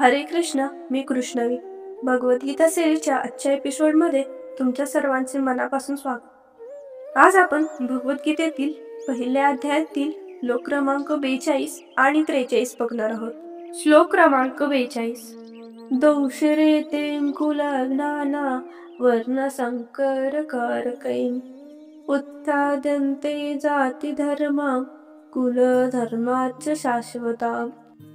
हरे कृष्ण, मी कृष्णवी. भगवद्गीता सेवेच्या आजच्या एपिसोडमध्ये तुमच्या सर्वांचे मनापासून स्वागत. आज आपण भगवद्गीतेतील पहिल्या अध्यायातील श्लोक क्रमांक 42 आणि 43 बघणार आहोत. श्लोक क्रमांक 42. दौशरे ते कुलज्ञाना वर्ण संकर कारकैन उत्थाद्यन्ते जाती धर्मा कुल धर्माच शाश्वता.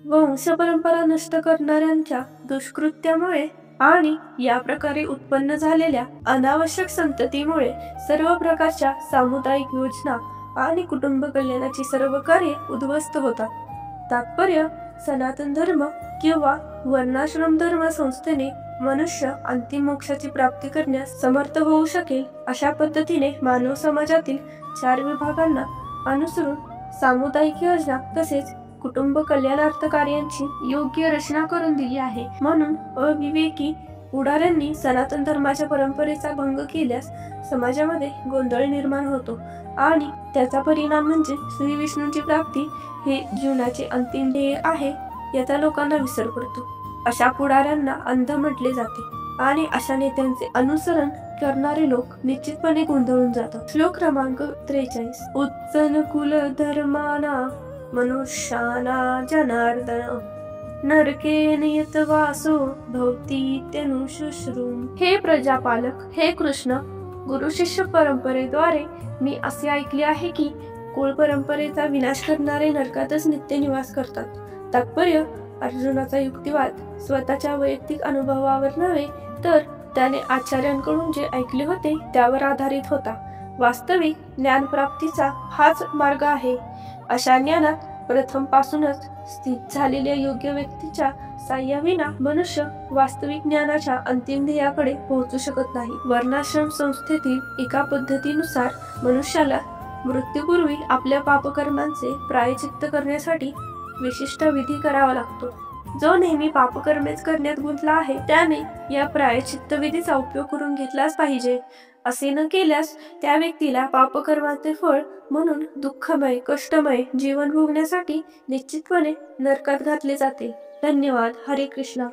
वंश परंपरा नष्ट करणाऱ्यांच्या दुष्कृत्यामुळे आणि या प्रकारे उत्पन्न झालेल्या अनावश्यक संततीमुळे सर्व प्रकारच्या सामुदायिक योजना आणि कुटुंब कल्याणाची सर्व कार्ये उद्ध्वस्त होतात. तात्पर्य: सनातन धर्म किंवा वर्णाश्रम धर्म संस्थेने मनुष्य अंतिम मोक्षाची प्राप्ती करण्यास समर्थ होऊ शकेल अशा पद्धतीने मानव समाजातील 4 विभागांना अनुसरून सामुदायिक योजना तसेच कुटुंब कल्याणार्थ कार्यांची योग्य रचना करून दिली आहे. म्हणून अविवेकी पुढाऱ्यांनी सनातन धर्माच्या परंपरेचा भंग केल्यास समाजामध्ये गोंधळ निर्माण होतो आणि त्याचा परिणाम म्हणजे श्री विष्णूंची प्राप्ती हे जीवनाचे अंतिम ध्येय आहे याचा लोकांना विसर पडतो. अशा पुढाऱ्यांना अंध म्हटले जाते आणि अशा नेत्यांचे अनुसरण करणारे लोक निश्चितपणे गोंधळून जातात. श्लोक क्रमांक 43. उत्सन कुल धर्माना मनुष्याना जनार्दन नरके नियत वासो भवती तनुशुश्रुम. हे प्रजापालक, हे कृष्ण, गुरु शिष्य परंपरेद्वारे मी असे ऐकले आहे की कुळ परंपरेचा विनाश करणारे नरकातच नित्य निवास करतात. तात्पर्य: अर्जुनाचा युक्तिवाद स्वतःच्या वैयक्तिक अनुभवावर नव्हे तर त्याने आचार्यांकडून जे ऐकले होते त्यावर आधारित होता. वास्तविक ज्ञानप्राप्तीचा हाच मार्ग आहे. अशा ज्ञानात प्रथम पासूनच स्थित झालेल्या योग्य व्यक्तीच्या साह्याविना मनुष्य वास्तविक ज्ञानाच्या अंतिम ध्येयाकडे पोहोचू शकत नाही. वर्णाश्रम संस्थेतील एका पद्धतीनुसार मनुष्याला मृत्यूपूर्वी आपल्या पापकर्मांचे प्रायश्चित्त करण्यासाठी विशिष्ट विधी करावा लागतो. जो नेहमी पापकर्मेच करण्यात गुंतला आहे त्याने या प्रायश्चित्त विधीचा उपयोग करून घेतलाच पाहिजे. असे न केल्यास त्या व्यक्तीला पापकर्माचे फळ म्हणून दुःखमय कष्टमय जीवन भोगण्यासाठी निश्चितपणे नरकात घातले जाते. धन्यवाद. हरे कृष्ण.